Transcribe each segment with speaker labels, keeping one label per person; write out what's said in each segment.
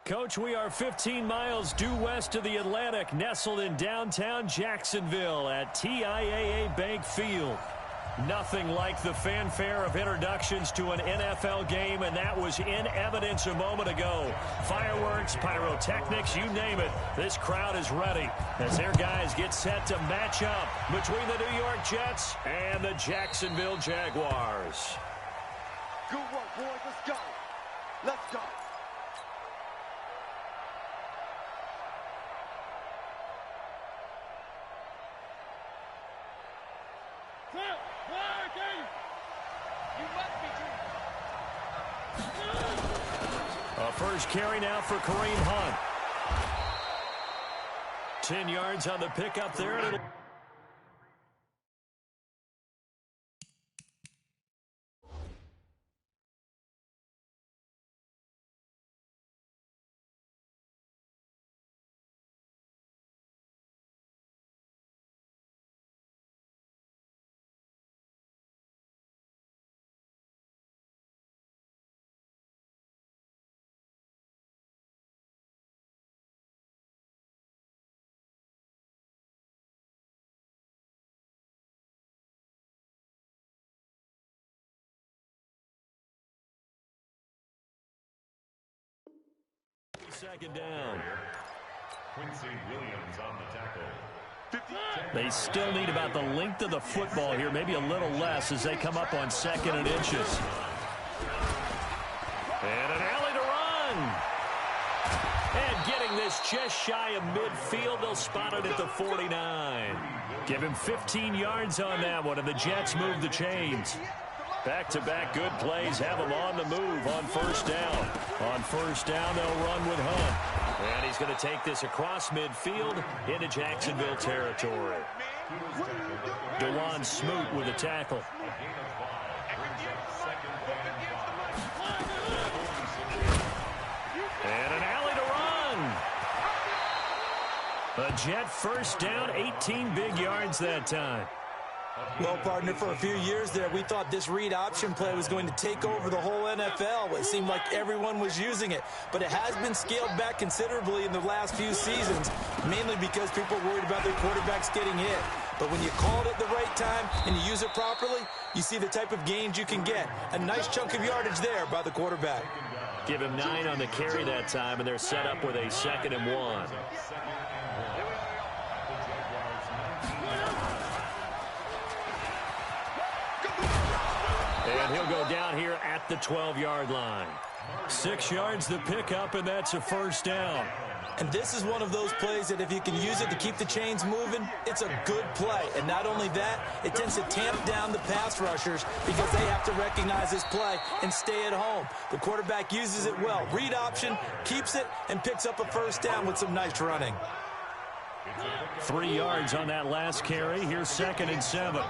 Speaker 1: Coach, we are 15 miles due west of the Atlantic, nestled in downtown Jacksonville at TIAA Bank Field. Nothing like the fanfare of introductions to an NFL game, and that was in evidence a moment ago. Fireworks, pyrotechnics, you name it. This crowd is ready as their guys get set to match up between the New York Jets and the Jacksonville Jaguars.
Speaker 2: Good work, boys. Let's go. Let's go.
Speaker 1: First carry now for Kareem Hunt. 10 yards on the pickup there. Second down.
Speaker 3: Quincy Williams on the tackle.
Speaker 1: They still need about the length of the football here, maybe a little less as they come up on 2nd and inches. And an alley to run. And getting this just shy of midfield, they'll spot it at the 49. Give him 15 yards on that one, and the Jets move the chains. Back-to-back good plays have them on the move on first down. On first down, they'll run with Hunt. And he's going to take this across midfield into Jacksonville territory. DeJuan Smoot with a tackle. And an alley to run. A Jet first down, 18 big yards that time.
Speaker 4: Well, partner, for a few years there, we thought this read option play was going to take over the whole NFL. It seemed like everyone was using it, but it has been scaled back considerably in the last few seasons, mainly because people are worried about their quarterbacks getting hit. But when you call it at the right time and you use it properly, you see the type of gains you can get. A nice chunk of yardage there by the quarterback.
Speaker 1: Give him 9 on the carry that time, and they're set up with a 2nd and 1. And he'll go down here at the 12-yard line. 6 yards the pickup, and that's a first down.
Speaker 4: And this is one of those plays that if you can use it to keep the chains moving, it's a good play. And not only that, it tends to tamp down the pass rushers because they have to recognize this play and stay at home. The quarterback uses it well. Read option, keeps it, and picks up a first down with some nice running.
Speaker 1: 3 yards on that last carry. Here's 2nd and 7.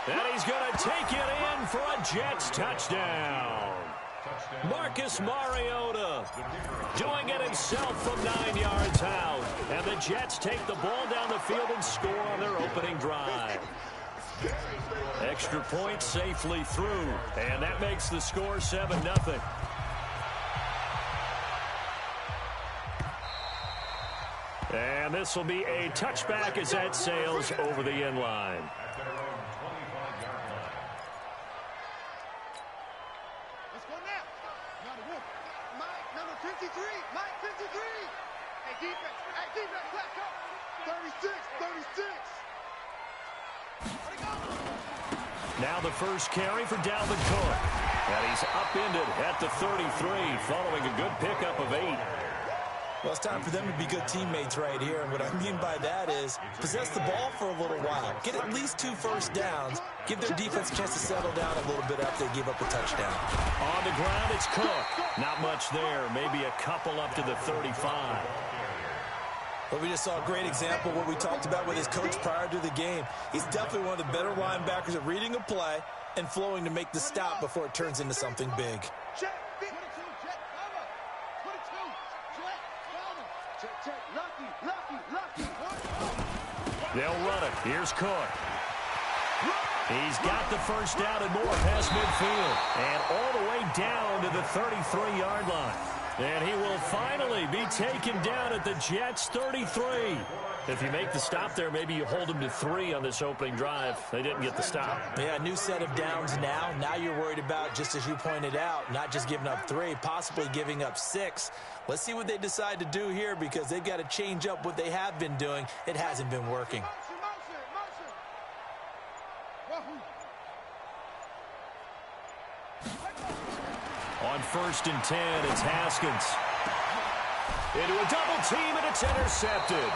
Speaker 1: And he's going to take it in for a Jets touchdown. Marcus Mariota doing it himself from 9 yards out. And the Jets take the ball down the field and score on their opening drive. Extra point safely through. And that makes the score 7-0. And this will be a touchback as that sails over the end line. Now the first carry for Dalvin Cook. And he's upended at the 33 following a good pickup of 8.
Speaker 4: Well, it's time for them to be good teammates right here. And what I mean by that is possess the ball for a little while. Get at least 2 first downs. Give their defense a chance to settle down a little bit after they give up a touchdown.
Speaker 1: On the ground, it's Cook. Not much there. Maybe a couple up to the 35.
Speaker 4: But we just saw a great example of what we talked about with his coach prior to the game. He's definitely one of the better linebackers at reading a play and flowing to make the stop before it turns into something big.
Speaker 1: They'll run it. Here's Cook. He's got the first down and more past midfield. And all the way down to the 33-yard line. And he will finally be taken down at the Jets' 33. If you make the stop there, maybe you hold them to 3 on this opening drive. They didn't get the stop.
Speaker 4: Yeah, new set of downs now. Now you're worried about, just as you pointed out, not just giving up 3, possibly giving up 6. Let's see what they decide to do here, because they've got to change up what they have been doing. It hasn't been working.
Speaker 1: On 1st and 10, it's Haskins. Into a double team, and it's intercepted.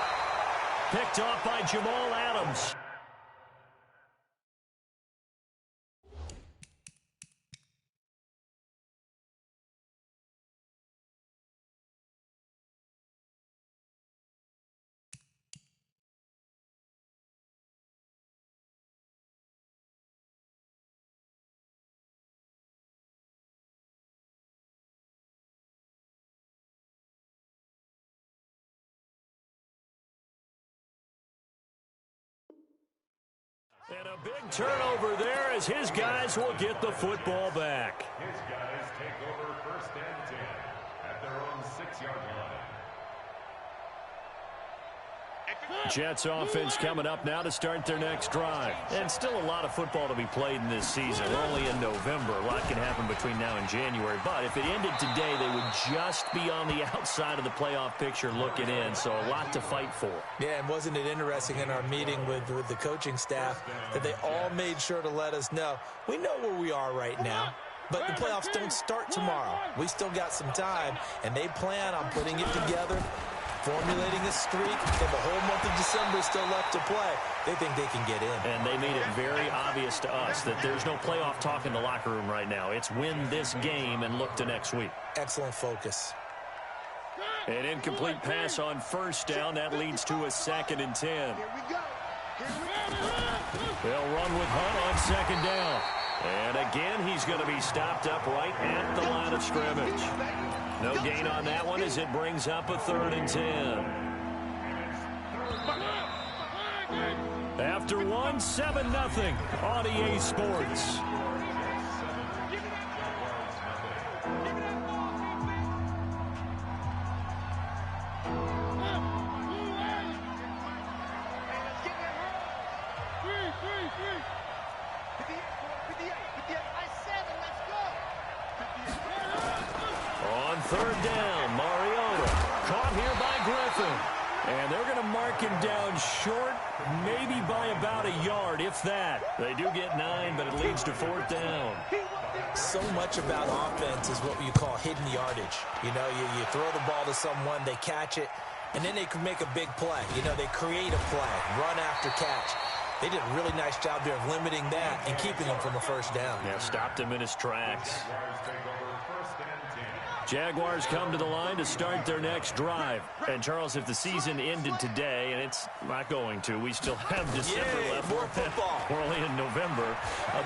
Speaker 1: Picked off by Jamal Adams. And a big turnover there as his guys will get the football back.
Speaker 3: His guys take over 1st and 10 at their own 6-yard line.
Speaker 1: Jets offense coming up now to start their next drive. And still a lot of football to be played in this season. We're only in November. A lot can happen between now and January. But if it ended today, they would just be on the outside of the playoff picture looking in. So a lot to fight for.
Speaker 4: Yeah, and wasn't it interesting in our meeting with the coaching staff that they all made sure to let us know, we know where we are right now, but the playoffs don't start tomorrow. We still got some time, and they plan on putting it together, formulating a streak. They have a whole month of December still left to play. They think they can get in.
Speaker 1: And they made it very obvious to us that there's no playoff talk in the locker room right now. It's win this game and look to next week.
Speaker 4: Excellent focus.
Speaker 1: An incomplete pass on 1st down. That leads to a 2nd and 10.
Speaker 2: Here we go.
Speaker 1: They'll run with Hunt on 2nd down. And again, he's going to be stopped up right at the line of scrimmage. No gain on that one as it brings up a 3rd and 10. After 7-0 on EA Sports. On 3rd down, Mariota caught here by Griffin. And they're going to mark him down short, maybe by about a yard, if that. They do get 9, but it leads to 4th down.
Speaker 4: So much about offense is what you call hidden yardage. You know, you throw the ball to someone, they catch it, and then they can make a big play. You know, they create a play, run after catch. They did a really nice job there of limiting that and keeping him from a 1st down.
Speaker 1: Yeah, stopped him in his tracks. Jaguars come to the line to start their next drive. And, Charles, if the season ended today, and it's not going to, we still have December left.
Speaker 4: More football.
Speaker 1: We're only in November.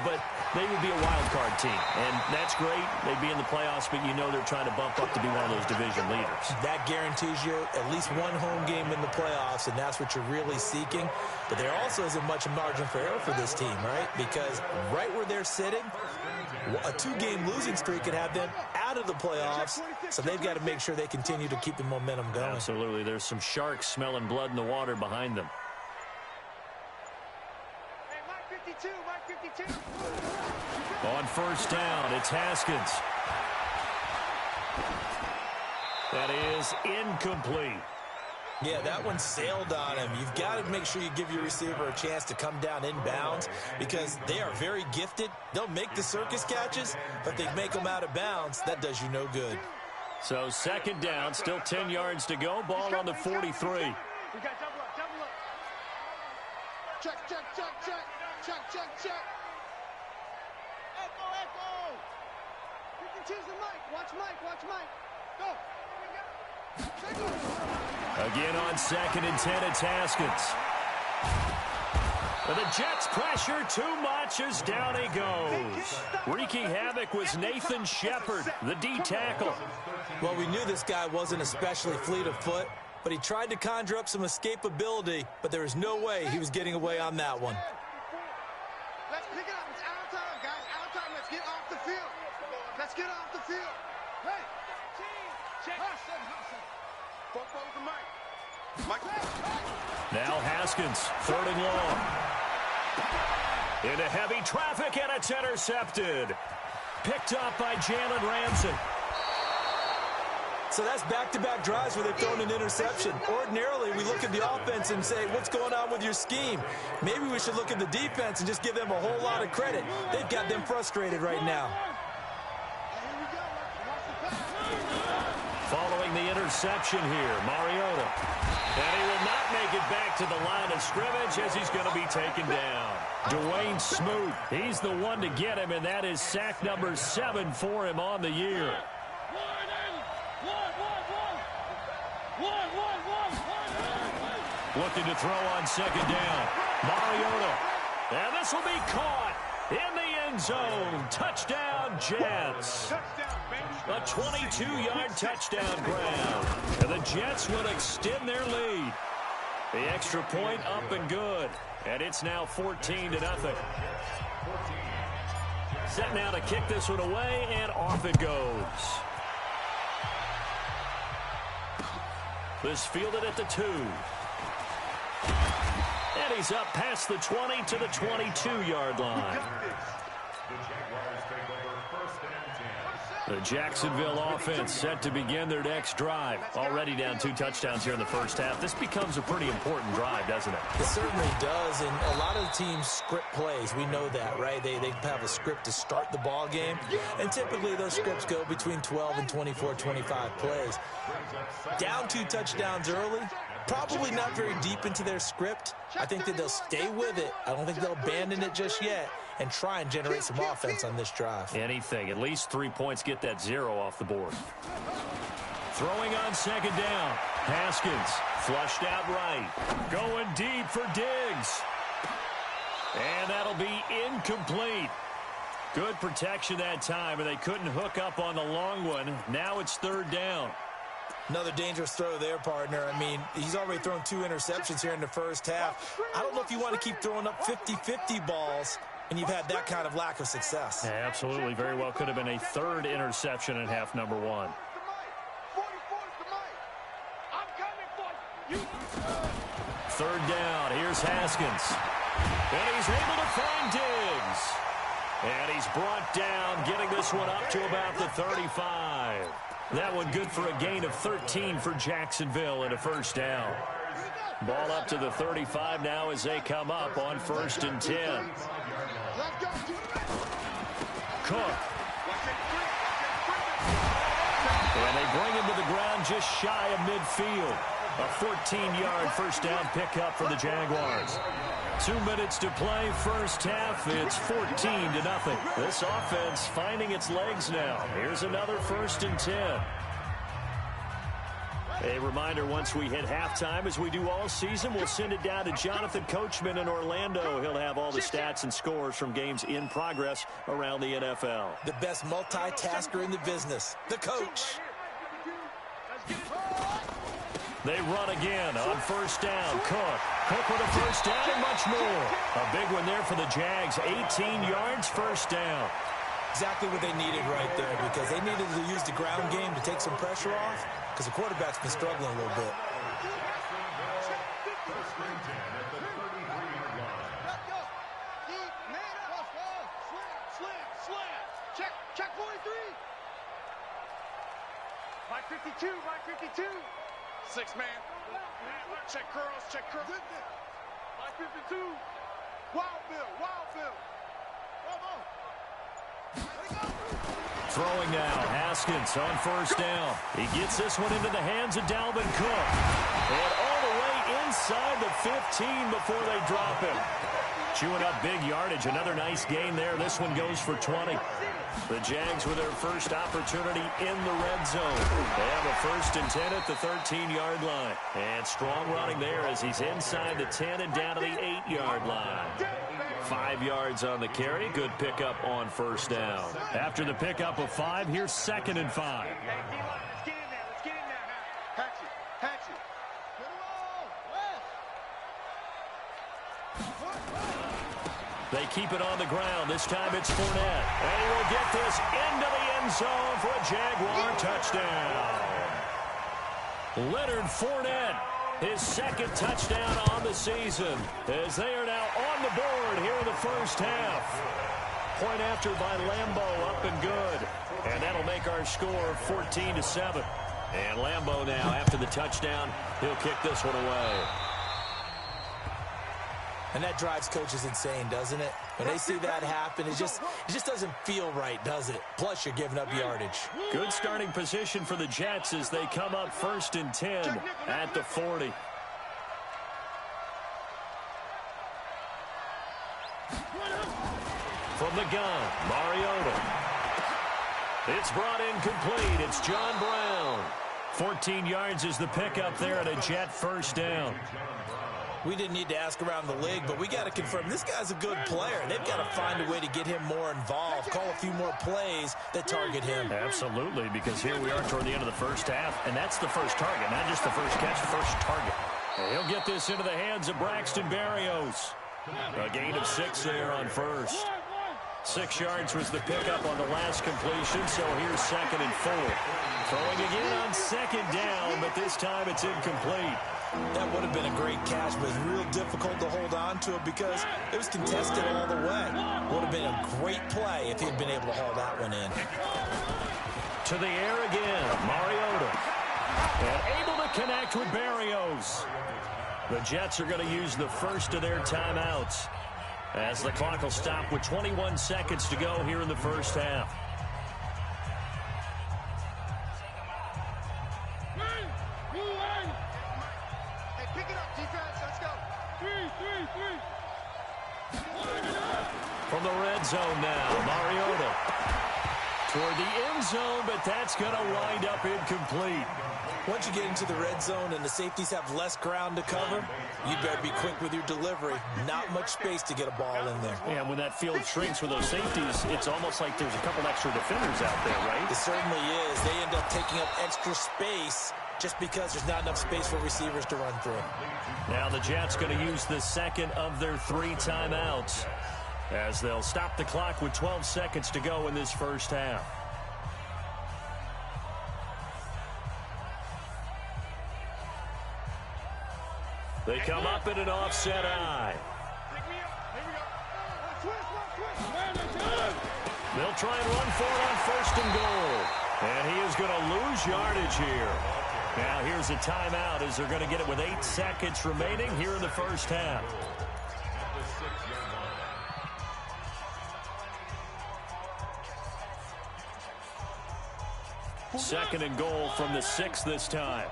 Speaker 1: But they would be a wild card team. And that's great. They'd be in the playoffs, but you know they're trying to bump up to be one of those division leaders. That
Speaker 4: guarantees you at least one home game in the playoffs, and that's what you're really seeking. But there also isn't much margin for error for this team, right? Because right where they're sitting, a 2-game losing streak could have them out of the playoffs, so they've got to make sure they continue to keep the momentum going.
Speaker 1: Absolutely. There's some sharks smelling blood in the water behind them.
Speaker 2: Hey, Mike 52, Mike 52.
Speaker 1: On 1st down, it's Haskins. That is incomplete.
Speaker 4: Yeah, that one sailed on him. You've got to make sure you give your receiver a chance to come down inbounds because they are very gifted. They'll make the circus catches, but they make them out of bounds. That does you no good.
Speaker 1: So 2nd down, still 10 yards to go. Ball on the 43.
Speaker 2: We got double up, double up. Check, check, check, check, check, check, check. Echo, echo. You can choose the mic. Watch Mike, watch Mike. Go.
Speaker 1: Again on 2nd and 10, it's Haskins. But the Jets pressure too much as down he goes. Wreaking havoc was Nathan Shepard, the D tackle.
Speaker 4: Well, we knew this guy wasn't especially fleet of foot, but he tried to conjure up some escapability, but there was no way he was getting away on that one.
Speaker 2: Pick it up. It's out of time, guys. Out of time. Let's get off the field. Let's get off the field. Hey. Check. Fuck with the mic.
Speaker 1: Now Haskins, 3rd and long. Into heavy traffic, and it's intercepted. Picked up by Jalen Ramsey.
Speaker 4: So that's back-to-back drives where they've thrown an interception. Ordinarily, we look at the offense and say, what's going on with your scheme? Maybe we should look at the defense and just give them a whole lot of credit. They've got them frustrated right now.
Speaker 1: Following the interception here, Mariota. And he will not make it back to the line of scrimmage as he's going to be taken down. Dwayne Smoot, he's the one to get him, and that is sack number 7 for him on the year. Looking to throw on 2nd down. Mariota. And this will be caught in the end zone. Touchdown, Jets. A 22-yard touchdown grab. And the Jets will extend their lead. The extra point up and good. And it's now 14-0. Set now to kick this one away, and off it goes. This fielded at the 2. And he's up past the 20 to the 22-yard line. The Jacksonville offense set to begin their next drive. Already down 2 touchdowns here in the first half. This becomes a pretty important drive, doesn't it?
Speaker 4: It certainly does, and a lot of the teams script plays. We know that, right? They have a script to start the ball game, and typically those scripts go between 12 and 24, 25 plays. Down 2 touchdowns early, probably not very deep into their script. I think that they'll stay with it. I don't think they'll abandon it just yet and try and generate some offense on this drive.
Speaker 1: Anything. At least 3 points, get that 0 off the board. Throwing on 2nd down. Haskins flushed out right. Going deep for Diggs. And that'll be incomplete. Good protection that time, and they couldn't hook up on the long one. Now it's 3rd down.
Speaker 4: Another dangerous throw there, partner. I mean, he's already thrown 2 interceptions here in the first half. I don't know if you want to keep throwing up 50-50 balls and you've had that kind of lack of success.
Speaker 1: Yeah, absolutely. Very well could have been a 3rd interception in half number 1. 3rd down. Here's Haskins. And he's able to find Diggs. And he's brought down, getting this one up to about the 35. That one good for a gain of 13 for Jacksonville and a 1st down. Ball up to the 35 now as they come up on 1st and 10. Cook. And they bring him to the ground just shy of midfield. A 14-yard 1st down pickup for the Jaguars. 2 minutes to play, first half. It's 14-0. This offense finding its legs now. Here's another 1st and 10. A reminder, once we hit halftime, as we do all season, we'll send it down to Jonathan Coachman in Orlando. He'll have all the stats and scores from games in progress around the NFL.
Speaker 4: The best multitasker in the business, the coach.
Speaker 1: They run again on 1st down. Cook with a 1st down and much more. A big one there for the Jags. 18 yards, 1st down.
Speaker 4: Exactly what they needed right there, because they needed to use the ground game to take some pressure off, because the quarterback's been struggling a little bit.
Speaker 2: Check 43. Mike 52, Mike 52. 6 man. Check curls, check curls. Mike 52. Wild Bill.
Speaker 1: Throwing now, Haskins on 1st down. He gets this one into the hands of Dalvin Cook. And all the way inside the 15 before they drop him. Chewing up big yardage. Another nice gain there. This one goes for 20. The Jags with their first opportunity in the red zone. They have a 1st and 10 at the 13-yard line. And strong running there as he's inside the 10 and down to the 8-yard line. 5 yards on the carry. Good pickup on 1st down. After the pickup of 5, here's 2nd and 5.
Speaker 2: Let's get in there. Hatch it.
Speaker 1: They keep it on the ground. This time it's Fournette. And he will get this into the end zone for a Jaguar touchdown. Leonard Fournette, his second touchdown on the season, as they are now on the board here in the first half. Point after by Lambeau, up and good. And that'll make our score 14-7. And Lambeau now, after the touchdown, he'll kick this one away.
Speaker 4: And that drives coaches insane, doesn't it? When they see that happen, it just doesn't feel right, does it? Plus, you're giving up yardage.
Speaker 1: Good starting position for the Jets as they come up 1st and 10 at the 40. From the gun, Mariota. It's brought in complete. It's John Brown. 14 yards is the pickup there at a Jet first down.
Speaker 4: We didn't need to ask around the league, but we got to confirm this guy's a good player. They've got to find a way to get him more involved, call a few more plays that target him.
Speaker 1: Absolutely, because here we are toward the end of the first half, and that's the first target, not just the first catch, the first target. And he'll get this into the hands of Braxton Berrios. A gain of 6 there on first. 6 yards was the pickup on the last completion, so here's 2nd and 4. Throwing again on 2nd down, but this time it's incomplete.
Speaker 4: That would have been a great catch, but it's real difficult to hold on to it because it was contested all the way. Would have been a great play if he'd been able to haul that one in.
Speaker 1: To the air again, Mariota. And able to connect with Berrios. The Jets are going to use the first of their timeouts as the clock will stop with 21 seconds to go here in the first half. From the red zone now, Mariota. Toward the end zone, but that's going to wind up incomplete.
Speaker 4: Once you get into the red zone and the safeties have less ground to cover, you better be quick with your delivery. Not much space to get a ball in there.
Speaker 1: Yeah, when that field shrinks with those safeties, it's almost like there's a couple extra defenders out there, right?
Speaker 4: It certainly is. They end up taking up extra space just because there's not enough space for receivers to run through.
Speaker 1: Now the Jets going to use the second of their 3 timeouts as they'll stop the clock with 12 seconds to go in this first half. They come up in an offset eye. They'll try and run for it on 1st and goal. And he is going to lose yardage here. Now here's a timeout as they're going to get it with 8 seconds remaining here in the first half. Second and goal from the 6 this time.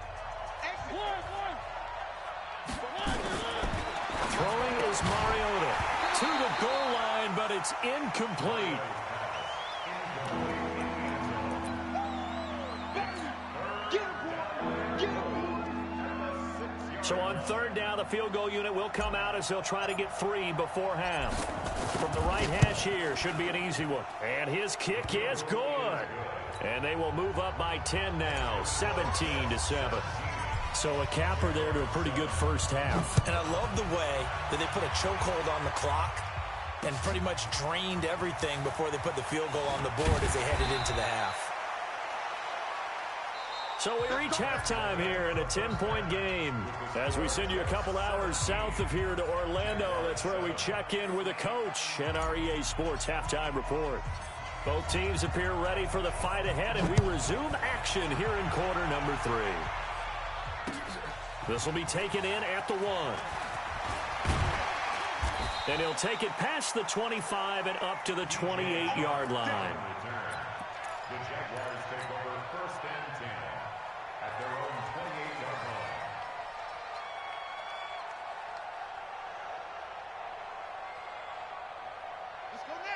Speaker 1: Throwing is Mariota to the goal line, but it's incomplete. So on 3rd down, the field goal unit will come out as they'll try to get 3 before half. From the right hash here, should be an easy one. And his kick is good. And they will move up by 10 now, 17-7. So a capper there to a pretty good first half.
Speaker 4: And I love the way that they put a chokehold on the clock and pretty much drained everything before they put the field goal on the board as they headed into the half.
Speaker 1: So we reach halftime here in a 10-point game. As we send you a couple hours south of here to Orlando, that's where we check in with a coach and our EA Sports halftime report. Both teams appear ready for the fight ahead, and we resume action here in quarter number 3. This will be taken in at the 1. And he'll take it past the 25 and up to the 28-yard line.
Speaker 3: The Jaguars take over 1st and 10 at their own 28-yard line.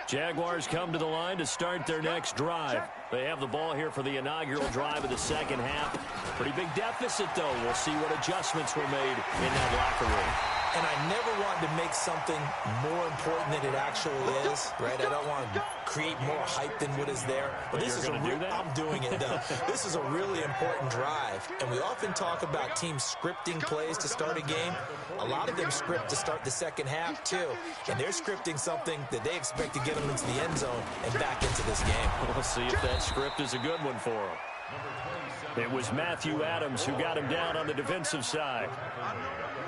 Speaker 1: Jaguars come to the line to start their next drive. They have the ball here for the inaugural drive of the second half. Pretty big deficit, though. We'll see what adjustments were made in that locker room.
Speaker 4: And I never want to make something more important than it actually is, right? I don't want to create more hype than what is there. But this is I'm doing it, though. This is a really important drive. And we often talk about teams scripting plays to start a game. A lot of them script to start the second half, too. And they're scripting something that they expect to get them into the end zone and back into this game.
Speaker 1: We'll see if that script is a good one for them. It was Matthew Adams who got him down on the defensive side.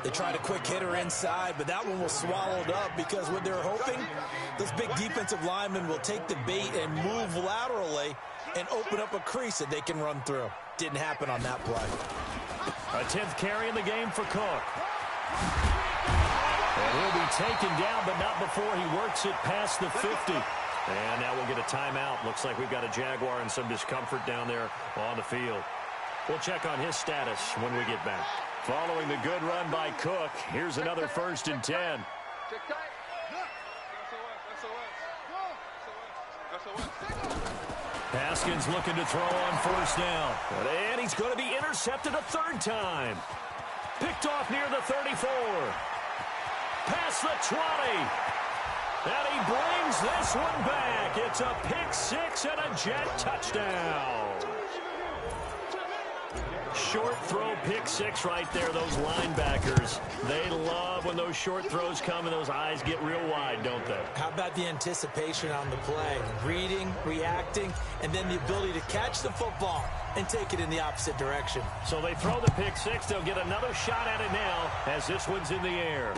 Speaker 4: They tried a quick hitter inside, but that one was swallowed up because what they're hoping, this big defensive lineman will take the bait and move laterally and open up a crease that they can run through. Didn't happen on that play.
Speaker 1: A 10th carry in the game for Cook. And he'll be taken down, but not before he works it past the 50. And now we'll get a timeout. Looks like we've got a Jaguar in some discomfort down there on the field. We'll check on his status when we get back. Following the good run by Cook, here's another 1st and 10. Haskins looking to throw on 1st down. And he's going to be intercepted a 3rd time. Picked off near the 34. Past the 20. And he brings this one back. It's a pick 6 and a Jet touchdown. Short throw, pick 6 right there. Those linebackers, they love when those short throws come and those eyes get real wide, don't they?
Speaker 4: How about the anticipation on the play? Reading, reacting, and then the ability to catch the football and take it in the opposite direction.
Speaker 1: So they throw the pick 6. They'll get another shot at it now as this one's in the air.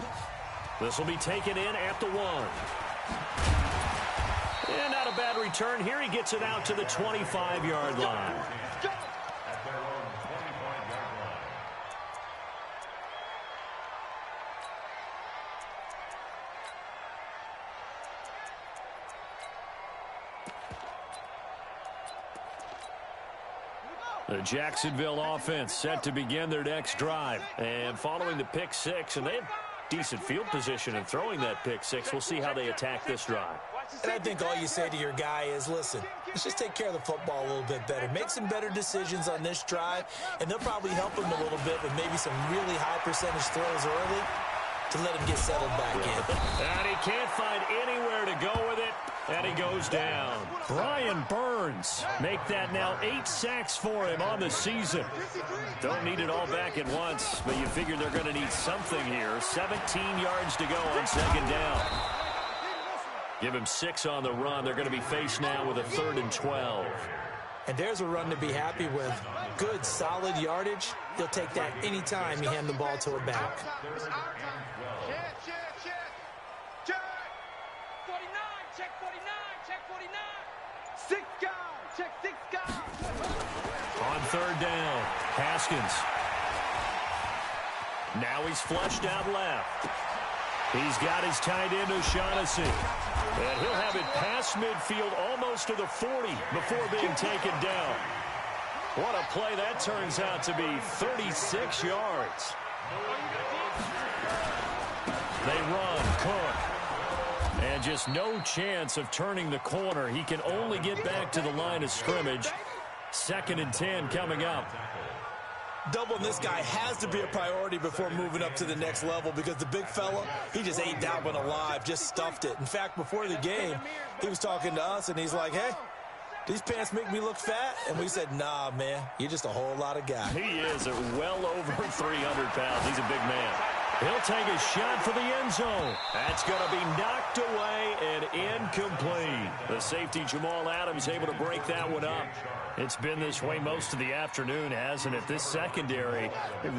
Speaker 1: This will be taken in at the 1. And not a bad return. Here he gets it out to the 25-yard line. The Jacksonville offense set to begin their next drive. And following the pick 6, and they have decent field position in throwing that pick 6. We'll see how they attack this drive.
Speaker 4: And I think all you say to your guy is, listen, let's just take care of the football a little bit better. Make some better decisions on this drive, and they'll probably help him a little bit with maybe some really high percentage throws early to let him get settled back in.
Speaker 1: And he can't find anywhere to go with it, and he goes down. Brian Burns make that now 8 sacks for him on the season. Don't need it all back at once, but you figure they're going to need something here. 17 yards to go on 2nd down. Give him 6 on the run. They're going to be faced now with a 3rd and 12.
Speaker 4: And there's a run to be happy with. Good, solid yardage. He'll take that anytime you hand the ball to a back.
Speaker 2: Check 49. 6 guys. Check 6 guys.
Speaker 1: On 3rd down, Haskins. Now he's flushed out left. He's got his tight end O'Shaughnessy. And he'll have it past midfield almost to the 40 before being taken down. What a play that turns out to be. 36 yards. They run, Cook. And just no chance of turning the corner. He can only get back to the line of scrimmage. 2nd and 10 coming up.
Speaker 4: Doubling this guy has to be a priority before moving up to the next level because the big fella, he just ate that one alive, just stuffed it. In fact, before the game, he was talking to us, and he's like, hey, these pants make me look fat? And we said, nah, man, you're just a whole lot of guy.
Speaker 1: He is at well over 300 pounds. He's a big man. He'll take a shot for the end zone. That's going to be knocked away and incomplete. The safety, Jamal Adams, able to break that one up. It's been this way most of the afternoon, hasn't it? This secondary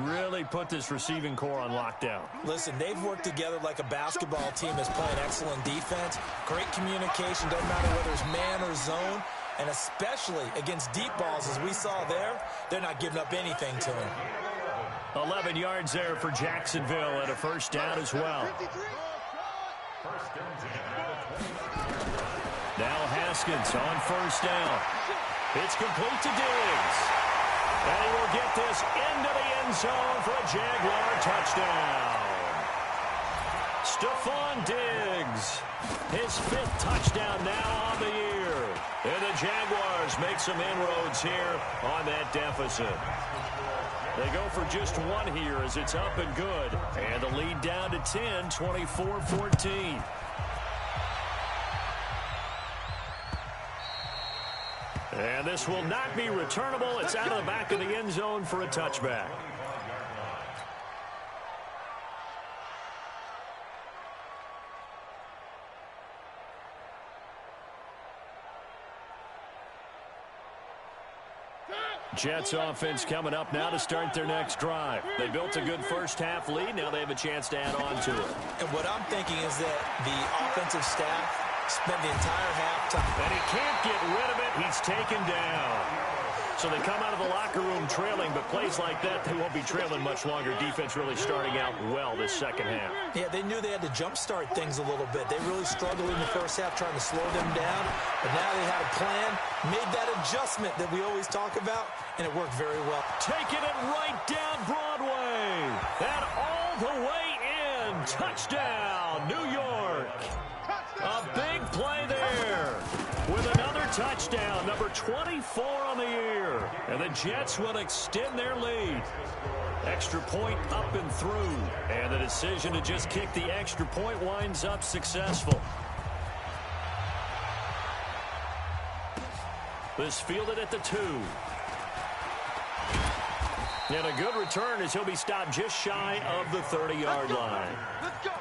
Speaker 1: really put this receiving core on lockdown.
Speaker 4: Listen, they've worked together like a basketball team that's playing excellent defense. Great communication, doesn't matter whether it's man or zone. And especially against deep balls, as we saw there, they're not giving up anything to him.
Speaker 1: 11 yards there for Jacksonville and a 1st down as well. Now Haskins on 1st down. It's complete to Diggs. And he will get this into the end zone for a Jaguar touchdown. Stephon Diggs, his 5th touchdown now on the year. And the Jaguars make some inroads here on that deficit. They go for just one here as it's up and good. And the lead down to 10, 24-14. And this will not be returnable. It's out of the back of the end zone for a touchback. Jets offense coming up now to start their next drive. They built a good first-half lead. Now they have a chance to add on to it.
Speaker 4: And what I'm thinking is that the offensive staff spent the entire halftime.
Speaker 1: And he can't get rid of it. He's taken down. So they come out of the locker room trailing, but plays like that, they won't be trailing much longer. Defense really starting out well this second half.
Speaker 4: Yeah, they knew they had to jumpstart things a little bit. They really struggled in the first half trying to slow them down, but now they had a plan, made that adjustment that we always talk about, and it worked very well.
Speaker 1: Taking it right down Broadway, and all the way in. Touchdown, New York. A big play there with another touchdown, number 24 on the year. And the Jets will extend their lead. Extra point up and through. And the decision to just kick the extra point winds up successful. This fielded at the 2. And a good return as he'll be stopped just shy of the 30-yard line.
Speaker 2: Let's go.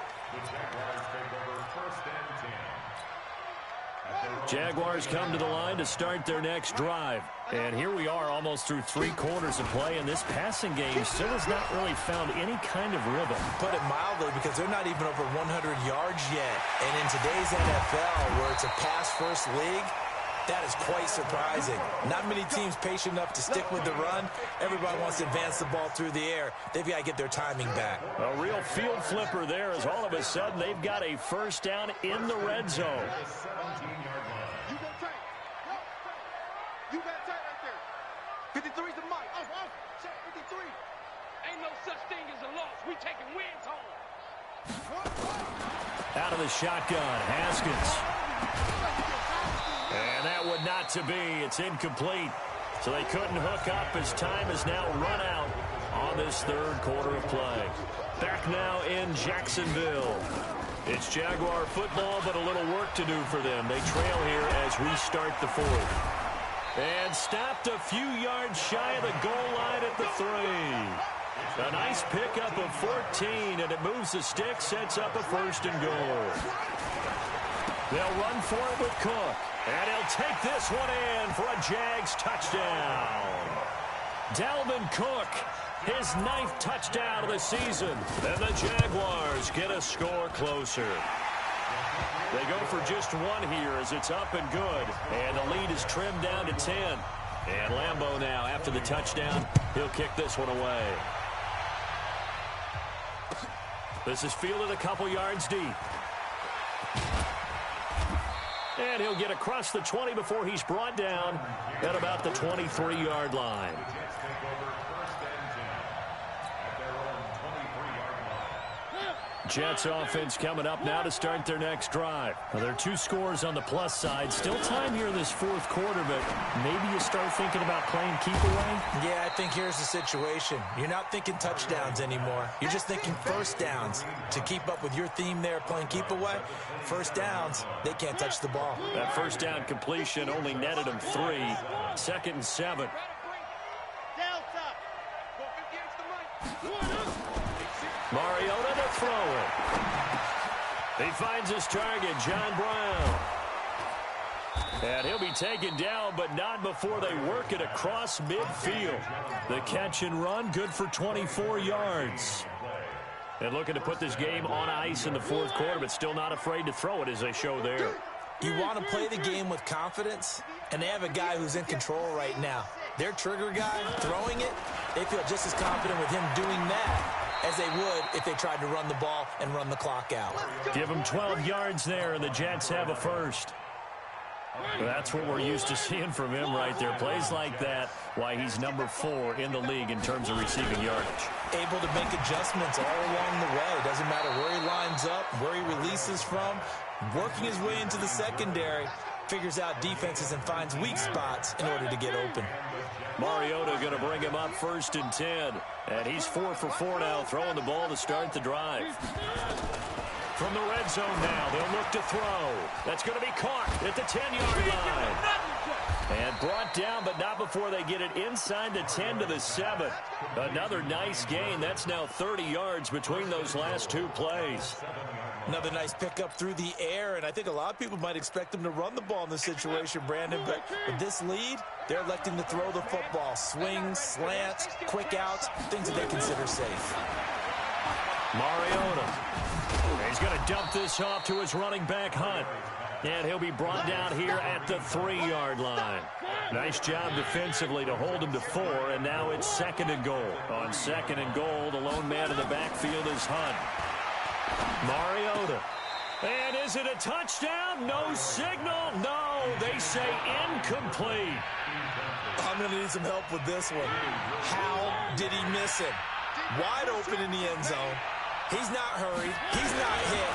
Speaker 1: Jaguars come to the line to start their next drive. And here we are almost through 3 quarters of play, and this passing game still has not really found any kind of rhythm.
Speaker 4: Put it mildly, because they're not even over 100 yards yet. And in today's NFL, where it's a pass-first league, that is quite surprising. Not many teams patient enough to stick with the run. Everybody wants to advance the ball through the air. They've got to get their timing back.
Speaker 1: A real field flipper there as all of a sudden they've got a first down in the red zone.
Speaker 2: You got tight right there. 53's the mic. Off. Check 53. Ain't no such thing as a loss. We taking wins home.
Speaker 1: Out of the shotgun, Haskins. And that would not to be. It's incomplete. So they couldn't hook up as time is now run out on this third quarter of play. Back now in Jacksonville. It's Jaguar football, but a little work to do for them. They trail here as we start the 4th. And stopped a few yards shy of the goal line at the 3. A nice pickup of 14, and it moves the stick, sets up a 1st and goal. They'll run for it with Cook. And he'll take this one in for a Jags touchdown. Dalvin Cook, his 9th touchdown of the season. And the Jaguars get a score closer. They go for just one here as it's up and good. And the lead is trimmed down to 10. And Lambeau now, after the touchdown, he'll kick this one away. This is fielded a couple yards deep. And he'll get across the 20 before he's brought down at about the 23-yard line. Jets offense coming up now to start their next drive. Well, there are 2 scores on the plus side. Still time here in this 4th quarter, but maybe you start thinking about playing keep away?
Speaker 4: Yeah, I think here's the situation. You're not thinking touchdowns anymore. You're just thinking first downs. To keep up with your theme there, playing keep away, first downs, they can't touch the ball.
Speaker 1: That first down completion only netted them 3. 2nd and 7. Mariota to throw it. He finds his target, John Brown. And he'll be taken down, but not before they work it across midfield. The catch and run, good for 24 yards. And looking to put this game on ice in the 4th quarter, but still not afraid to throw it as they show there.
Speaker 4: You want to play the game with confidence, and they have a guy who's in control right now. Their trigger guy throwing it, they feel just as confident with him doing that as they would if they tried to run the ball and run the clock out.
Speaker 1: Give them 12 yards there, and the Jets have a first. That's what we're used to seeing from him right there. Plays like that, why he's number 4 in the league in terms of receiving yardage.
Speaker 4: Able to make adjustments all along the way. Doesn't matter where he lines up, where he releases from. Working his way into the secondary, figures out defenses and finds weak spots in order to get open.
Speaker 1: Mariota going to bring him up 1st and 10. And he's 4 for 4 now, throwing the ball to start the drive. From the red zone now, they'll look to throw. That's going to be caught at the 10-yard line. And brought down, but not before they get it inside the 10 to the 7. Another nice gain. That's now 30 yards between those last two plays.
Speaker 4: Another nice pickup through the air, and I think a lot of people might expect them to run the ball in this situation, Brandon, but with this lead, they're electing to throw the football. Swings, slants, quick outs, things that they consider safe.
Speaker 1: Mariota. He's going to dump this off to his running back, Hunt. And he'll be brought down here at the 3-yard line. Nice job defensively to hold him to 4, and now it's 2nd and goal. On 2nd and goal, the lone man in the backfield is Hunt. Mariota. And is it a touchdown? No signal. No, they say incomplete.
Speaker 4: I'm going to need some help with this one. How did he miss him? Wide open in the end zone. He's not hurried. He's not hit.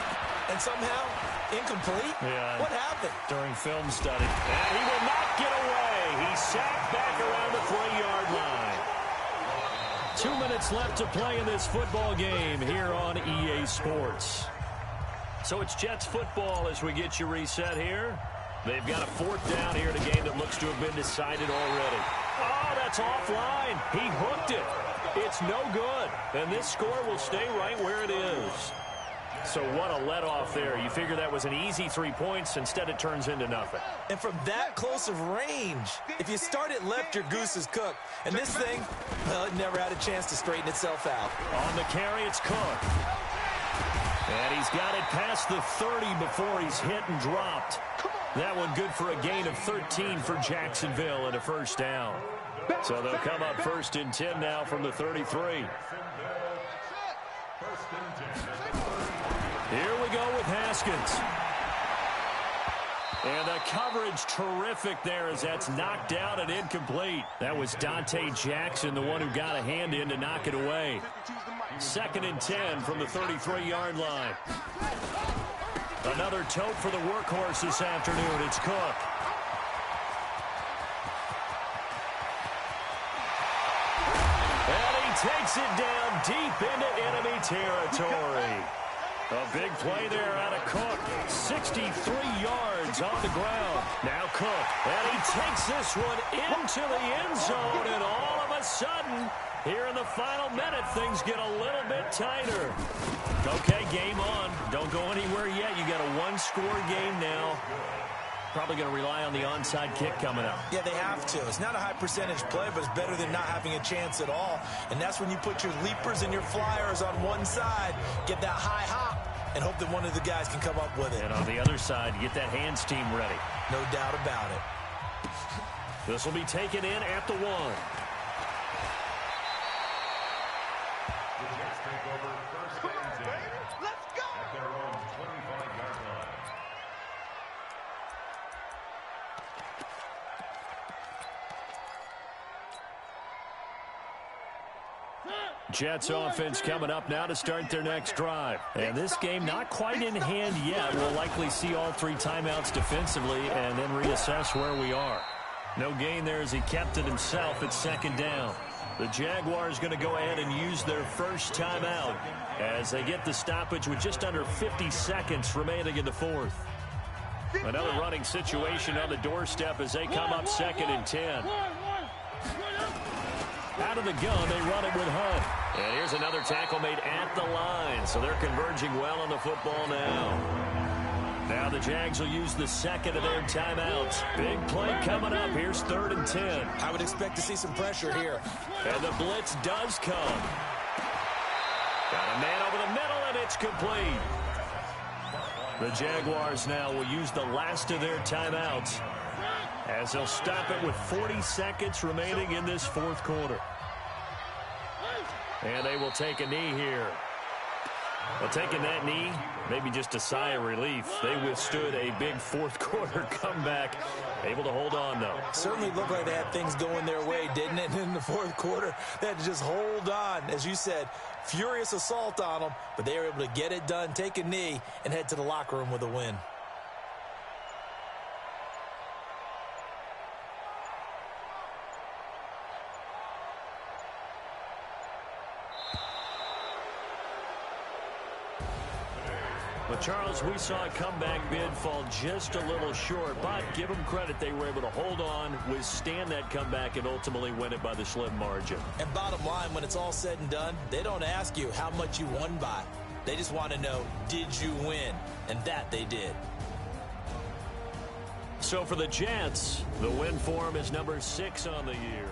Speaker 4: And somehow, incomplete?
Speaker 1: Yeah.
Speaker 4: What happened?
Speaker 1: During film study. And he will not get away. He's sacked back around the 3-yard line. 2 minutes left to play in this football game here on EA Sports. So it's Jets football as we get you reset here. They've got a 4th down here in a game that looks to have been decided already. Oh, that's offline. He hooked it. It's no good. And this score will stay right where it is. So what a let-off there. You figure that was an easy 3 points. Instead, it turns into nothing.
Speaker 4: And from that close of range, if you start it left, your goose is cooked. And this thing, well, it never had a chance to straighten itself out.
Speaker 1: On the carry, it's Cook. And he's got it past the 30 before he's hit and dropped. That one good for a gain of 13 for Jacksonville and a 1st down. So they'll come up 1st and 10 now from the 33. Here we go with Haskins. And the coverage terrific there as that's knocked out and incomplete. That was Dante Jackson, the one who got a hand in to knock it away. 2nd and 10 from the 33-yard line. Another tote for the workhorse this afternoon. It's Cook. And he takes it down deep into enemy territory. A big play there out of Cook. 63 yards on the ground. Now Cook. And he takes this one into the end zone. And all of a sudden, here in the final minute, things get a little bit tighter. Okay, game on. Don't go anywhere yet. You got a 1-score game now. Probably going to rely on the onside kick coming up.
Speaker 4: Yeah, they have to. It's not a high percentage play, but it's better than not having a chance at all. And that's when you put your leapers and your flyers on one side, get that high hop, and hope that one of the guys can come up with it.
Speaker 1: And on the other side, get that hands team ready.
Speaker 4: No doubt about it.
Speaker 1: This will be taken in at the 1. Jets offense coming up now to start their next drive. And this game not quite in hand yet. We'll likely see all 3 timeouts defensively and then reassess where we are. No gain there as he kept it himself at 2nd down. The Jaguars going to go ahead and use their first timeout as they get the stoppage with just under 50 seconds remaining in the 4th. Another running situation on the doorstep as they come up 2nd and 10. Out of the gun, they run it with Hunt. And here's another tackle made at the line. So they're converging well on the football now. Now the Jags will use the 2nd of their timeouts. Big play coming up. Here's 3rd and 10.
Speaker 4: I would expect to see some pressure here.
Speaker 1: And the blitz does come. Got a man over the middle, and it's complete. The Jaguars now will use the last of their timeouts as they'll stop it with 40 seconds remaining in this 4th quarter. And they will take a knee here. Well, taking that knee, maybe just a sigh of relief. They withstood a big 4th quarter comeback. Able to hold on, though.
Speaker 4: Certainly looked like they had things going their way, didn't it? In the 4th quarter, they had to just hold on. As you said, furious assault on them, but they were able to get it done, take a knee, and head to the locker room with a win.
Speaker 1: Well, Charles, we saw a comeback bid fall just a little short, but give them credit. They were able to hold on, withstand that comeback, and ultimately win it by the slim margin.
Speaker 4: And bottom line, when it's all said and done, they don't ask you how much you won by. They just want to know, did you win? And that they did.
Speaker 1: So for the Jets, the win form is number 6 on the year.